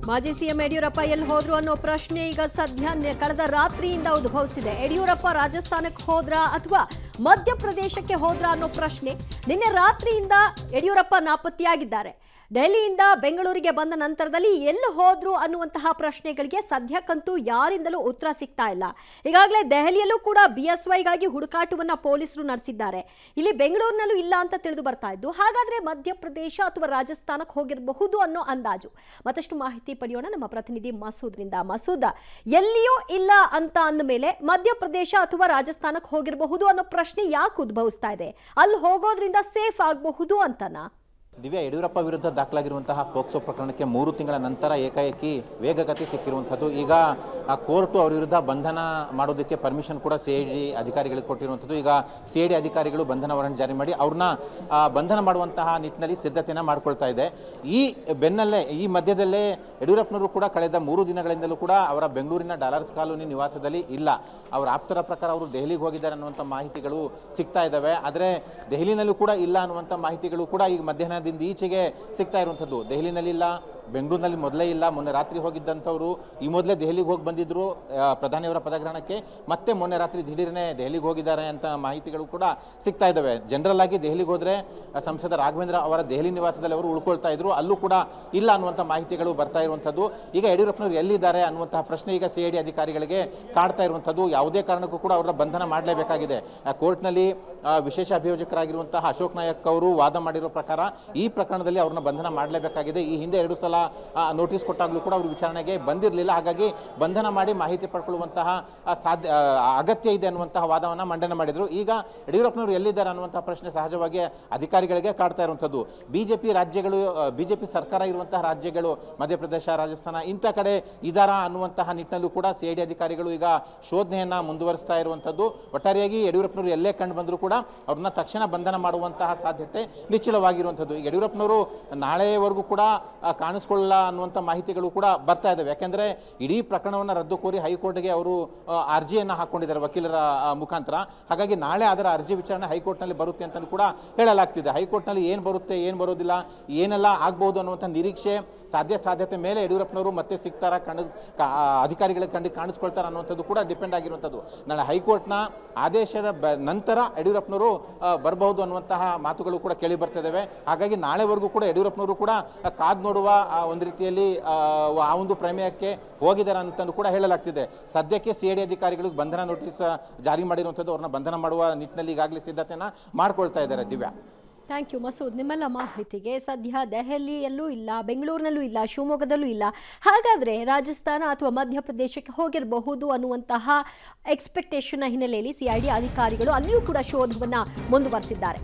ಮಾಜಿ ಸಿಎಂ ಯಡಿಯೂರಪ್ಪ ಎಲ್ಲಿ ಹೋದ್ರು ಅನ್ನೋ ಪ್ರಶ್ನೆ ಈಗ ಸದ್ಯ ಕಳೆದ ರಾತ್ರಿಯಿಂದ ಉದ್ಭವಿಸಿದೆ. ಯಡಿಯೂರಪ್ಪ ರಾಜಸ್ಥಾನಕ್ಕೆ ಹೋದ್ರಾ ಅಥವಾ ಮಧ್ಯಪ್ರದೇಶಕ್ಕೆ ಹೋದ್ರಾ ಅನ್ನೋ ಪ್ರಶ್ನೆ ನಿನ್ನೆ ರಾತ್ರಿಯಿಂದ ಯಡಿಯೂರಪ್ಪ ನಾಪತ್ತೆಯಾಗಿದ್ದಾರೆ. ದೆಹಲಿಯಿಂದ ಬೆಂಗಳೂರಿಗೆ ಬಂದ ನಂತರದಲ್ಲಿ ಎಲ್ಲಿ ಹೋದ್ರು ಅನ್ನುವಂತಹ ಪ್ರಶ್ನೆಗಳಿಗೆ ಸದ್ಯಕ್ಕಂತೂ ಯಾರಿಂದಲೂ ಉತ್ತರ ಸಿಗ್ತಾ ಇಲ್ಲ. ಈಗಾಗಲೇ ದೆಹಲಿಯಲ್ಲೂ ಕೂಡ ಬಿಎಸ್ವೈಗಾಗಿ ಹುಡುಕಾಟವನ್ನ ಪೊಲೀಸರು ನಡೆಸಿದ್ದಾರೆ. ಇಲ್ಲಿ ಬೆಂಗಳೂರಿನಲ್ಲೂ ಇಲ್ಲ ಅಂತ ತಿಳಿದು ಬರ್ತಾ ಇದ್ದು, ಹಾಗಾದ್ರೆ ಮಧ್ಯಪ್ರದೇಶ ಅಥವಾ ರಾಜಸ್ಥಾನಕ್ಕೆ ಹೋಗಿರಬಹುದು ಅನ್ನೋ ಅಂದಾಜು. ಮತ್ತಷ್ಟು ಮಾಹಿತಿ ಪಡೆಯೋಣ ನಮ್ಮ ಪ್ರತಿನಿಧಿ ಮಸೂದ್ರಿಂದ. ಮಸೂದ್, ಎಲ್ಲಿಯೂ ಇಲ್ಲ ಅಂತ ಅಂದ ಮೇಲೆ ಮಧ್ಯಪ್ರದೇಶ ಅಥವಾ ರಾಜಸ್ಥಾನಕ್ಕೆ ಹೋಗಿರಬಹುದು ಅನ್ನೋ ಪ್ರಶ್ನೆ ಯಾಕೆ ಉದ್ಭವಿಸ್ತಾ ಇದೆ? ಅಲ್ಲಿ ಹೋಗೋದ್ರಿಂದ ಸೇಫ್ ಆಗಬಹುದು ಅಂತನಾ? ದಿವ್ಯಾ, ಯಡಿಯೂರಪ್ಪ ವಿರುದ್ಧ ದಾಖಲಾಗಿರುವಂತಹ ಪೋಕ್ಸೋ ಪ್ರಕರಣಕ್ಕೆ 3 ತಿಂಗಳ ನಂತರ ಏಕಾಏಕಿ ವೇಗಗತಿ ಸಿಕ್ಕಿರುವಂಥದ್ದು. ಈಗ ಆ ಕೋರ್ಟು ಅವರ ವಿರುದ್ಧ ಬಂಧನ ಮಾಡೋದಕ್ಕೆ ಪರ್ಮಿಷನ್ ಕೂಡ ಸಿಐಡಿ ಅಧಿಕಾರಿಗಳಿಗೆ ಕೊಟ್ಟಿರುವಂಥದ್ದು. ಈಗ ಸಿಐಡಿ ಅಧಿಕಾರಿಗಳು ಬಂಧನ ವಾರೆಂಟ್ ಜಾರಿ ಮಾಡಿ ಅವ್ರನ್ನ ಬಂಧನ ಮಾಡುವಂತಹ ನಿಟ್ಟಿನಲ್ಲಿ ಸಿದ್ಧತೆಯನ್ನು ಮಾಡ್ಕೊಳ್ತಾ ಇದೆ. ಈ ಬೆನ್ನಲ್ಲೇ, ಈ ಮಧ್ಯದಲ್ಲೇ ಯಡಿಯೂರಪ್ಪನವರು ಕೂಡ ಕಳೆದ 3 ದಿನಗಳಿಂದಲೂ ಕೂಡ ಅವರ ಬೆಂಗಳೂರಿನ ಡಾಲರ್ಸ್ ಕಾಲೋನಿ ನಿವಾಸದಲ್ಲಿ ಇಲ್ಲ. ಅವರ ಆಪ್ತರ ಪ್ರಕಾರ ಅವರು ದೆಹಲಿಗೆ ಹೋಗಿದ್ದಾರೆ ಅನ್ನುವಂಥ ಮಾಹಿತಿಗಳು ಸಿಗ್ತಾ ಇದ್ದಾವೆ. ಆದರೆ ದೆಹಲಿನಲ್ಲೂ ಕೂಡ ಇಲ್ಲ ಅನ್ನುವಂಥ ಮಾಹಿತಿಗಳು ಕೂಡ ಈಗ ಮಧ್ಯಾಹ್ನ ಈಚೆಗೆ ಸಿಗ್ತಾ ಇರುವಂಥದ್ದು. ದೆಹಲಿನಲ್ಲಿ ಇಲ್ಲ, ಬೆಂಗಳೂರಿನಲ್ಲಿ ಮೊದಲೇ ಇಲ್ಲ. ಮೊನ್ನೆ ರಾತ್ರಿ ಹೋಗಿದ್ದಂಥವ್ರು ಈ ಮೊದಲೇ ದೆಹಲಿಗೆ ಹೋಗಿ ಬಂದಿದ್ರು ಪ್ರಧಾನಿಯವರ ಪದಗ್ರಹಣಕ್ಕೆ. ಮತ್ತೆ ಮೊನ್ನೆ ರಾತ್ರಿ ದಿಢೀರನೆ ದೆಹಲಿಗೆ ಹೋಗಿದ್ದಾರೆ ಅಂತ ಮಾಹಿತಿಗಳು ಕೂಡ ಸಿಗ್ತಾ ಇದ್ದಾವೆ. ಜನರಲ್ ಆಗಿ ದೆಹಲಿಗೆ ಹೋದ್ರೆ ಸಂಸದ ರಾಘವೇಂದ್ರ ಅವರ ದೆಹಲಿ ನಿವಾಸದಲ್ಲಿ ಅವರು ಉಳ್ಕೊಳ್ತಾ ಇದ್ರು, ಅಲ್ಲೂ ಕೂಡ ಇಲ್ಲ ಅನ್ನುವಂಥ ಮಾಹಿತಿಗಳು ಬರ್ತಾ ಇರುವಂಥದ್ದು. ಈಗ ಯಡಿಯೂರಪ್ಪನವರು ಎಲ್ಲಿದ್ದಾರೆ ಅನ್ನುವಂತಹ ಪ್ರಶ್ನೆ ಈಗ ಸಿಐಡಿ ಅಧಿಕಾರಿಗಳಿಗೆ ಕಾಡ್ತಾ ಇರುವಂಥದ್ದು. ಯಾವುದೇ ಕಾರಣಕ್ಕೂ ಕೂಡ ಅವರ ಬಂಧನ ಮಾಡಲೇಬೇಕಾಗಿದೆ. ಕೋರ್ಟ್ನಲ್ಲಿ ವಿಶೇಷ ಅಭಿಯೋಜಕರಾಗಿರುವಂತಹ ಅಶೋಕ್ ನಾಯಕ್ ಅವರು ವಾದ ಮಾಡಿರೋ ಪ್ರಕಾರ ಈ ಪ್ರಕರಣದಲ್ಲಿ ಅವ್ರನ್ನ ಬಂಧನ ಮಾಡಲೇಬೇಕಾಗಿದೆ. ಈ ಹಿಂದೆ 2 ಸಲ ನೋಟಿಸ್ ಕೊಟ್ಟಾಗಲೂ ಕೂಡ ಅವರು ವಿಚಾರಣೆಗೆ ಬಂದಿರಲಿಲ್ಲ. ಹಾಗಾಗಿ ಬಂಧನ ಮಾಡಿ ಮಾಹಿತಿ ಪಡ್ಕೊಳ್ಳುವಂತಹ ಅಗತ್ಯ ಇದೆ ಅನ್ನುವಂತಹ ವಾದವನ್ನು ಮಂಡನೆ ಮಾಡಿದರು. ಈಗ ಯಡಿಯೂರಪ್ಪನವರು ಎಲ್ಲಿದ್ದಾರೆ ಅನ್ನುವಂತಹ ಪ್ರಶ್ನೆ ಸಹಜವಾಗಿ ಅಧಿಕಾರಿಗಳಿಗೆ ಕಾಡ್ತಾ ಇರುವಂಥದ್ದು. ಬಿಜೆಪಿ ಸರ್ಕಾರ ಇರುವಂತಹ ರಾಜ್ಯಗಳು ಮಧ್ಯಪ್ರದೇಶ, ರಾಜಸ್ಥಾನ ಇಂಥ ಕಡೆ ಇದಾರಾ ಅನ್ನುವಂತಹ ನಿಟ್ಟಿನಲ್ಲೂ ಕೂಡ ಸಿಐಡಿ ಅಧಿಕಾರಿಗಳು ಈಗ ಶೋಧನೆಯನ್ನ ಮುಂದುವರಿಸ್ತಾ ಇರುವಂಥದ್ದು. ಒಟ್ಟಾರೆಯಾಗಿ ಯಡಿಯೂರಪ್ಪನವರು ಎಲ್ಲೇ ಕಂಡು ಬಂದರೂ ಕೂಡ ಅವ್ರನ್ನ ತಕ್ಷಣ ಬಂಧನ ಮಾಡುವಂತಹ ಸಾಧ್ಯತೆ ನಿಶ್ಚಲವಾಗಿರುವಂಥದ್ದು. ಈಗ ಯಡಿಯೂರಪ್ಪನವರು ನಾಳೆವರೆಗೂ ಕೂಡ ಕಾಣಿಸ್ಕೊಳ್ಳಲ್ಲ ಅನ್ನುವಂಥ ಮಾಹಿತಿಗಳು ಕೂಡ ಬರ್ತಾ ಇದ್ದಾವೆ. ಯಾಕೆಂದರೆ ಇಡೀ ಪ್ರಕರಣವನ್ನು ರದ್ದು ಕೋರಿ ಹೈಕೋರ್ಟ್ಗೆ ಅವರು ಅರ್ಜಿಯನ್ನು ಹಾಕ್ಕೊಂಡಿದ್ದಾರೆ ವಕೀಲರ ಮುಖಾಂತರ. ಹಾಗಾಗಿ ನಾಳೆ ಅದರ ಅರ್ಜಿ ವಿಚಾರಣೆ ಹೈಕೋರ್ಟ್ನಲ್ಲಿ ಬರುತ್ತೆ ಅಂತ ಕೂಡ ಹೇಳಲಾಗ್ತಿದೆ. ಹೈಕೋರ್ಟ್ನಲ್ಲಿ ಏನು ಬರುತ್ತೆ, ಏನು ಬರೋದಿಲ್ಲ, ಏನೆಲ್ಲ ಆಗ್ಬಹುದು ಅನ್ನುವಂಥ ನಿರೀಕ್ಷೆ, ಸಾಧ್ಯತೆ ಮೇಲೆ ಯಡಿಯೂರಪ್ಪನವರು ಮತ್ತೆ ಸಿಗ್ತಾರ, ಅಧಿಕಾರಿಗಳಿಗೆ ಕಾಣಿಸ್ಕೊಳ್ತಾರೆ ಅನ್ನುವಂಥದ್ದು ಕೂಡ ಡಿಪೆಂಡ್ ಆಗಿರುವಂಥದ್ದು. ನಾಳೆ ಹೈಕೋರ್ಟ್ನ ಆದೇಶದ ನಂತರ ಯಡಿಯೂರಪ್ಪನವರು ಬರಬಹುದು ಅನ್ನುವಂತಹ ಮಾತುಗಳು ಕೂಡ ಕೇಳಿ ಬರ್ತಾ ಇದ್ದಾವೆ. ಹಾಗಾಗಿ ನಾಳೆವರೆಗೂ ಕೂಡ ಯಡಿಯೂರಪ್ಪನವರು ಕೂಡ ಕಾದು ನೋಡುವ ಒಂದು ರೀತಿಯಲ್ಲಿ ಆ ಒಂದು ಪ್ರಮೇಯಕ್ಕೆ ಹೋಗಿದ್ದಾರೆ ಅಂತಂದು ಕೂಡ ಹೇಳಲಾಗ್ತಿದೆ. ಸದ್ಯಕ್ಕೆ ಸಿಐಡಿ ಅಧಿಕಾರಿಗಳಿಗೆ ಬಂಧನ ನೋಟಿಸ್ ಜಾರಿ ಮಾಡಿರುವಂಥದ್ದು. ಅವ್ರನ್ನ ಬಂಧನ ಮಾಡುವ ನಿಟ್ಟಿನಲ್ಲಿ ಈಗಾಗಲೇ ಸಿದ್ಧತೆಯನ್ನು ಮಾಡ್ಕೊಳ್ತಾ ಇದ್ದಾರೆ. ದಿವ್ಯಾ, ಥ್ಯಾಂಕ್ ಯು ಮಸೂದ್ ನಿಮ್ಮೆಲ್ಲ ಮಾಹಿತಿಗೆ. ಸದ್ಯ ದೆಹಲಿಯಲ್ಲೂ ಇಲ್ಲ, ಬೆಂಗಳೂರಿನಲ್ಲೂ ಇಲ್ಲ, ಶಿವಮೊಗ್ಗದಲ್ಲೂ ಇಲ್ಲ. ಹಾಗಾದರೆ ರಾಜಸ್ಥಾನ ಅಥವಾ ಮಧ್ಯಪ್ರದೇಶಕ್ಕೆ ಹೋಗಿರಬಹುದು ಅನ್ನುವಂತಹ ಎಕ್ಸ್ಪೆಕ್ಟೇಷನ್ನ ಹಿನ್ನೆಲೆಯಲ್ಲಿ ಸಿಐಡಿ ಅಧಿಕಾರಿಗಳು ಅಲ್ಲಿಯೂ ಕೂಡ ಶೋಧವನ್ನು ಮುಂದುವರಿಸಿದ್ದಾರೆ.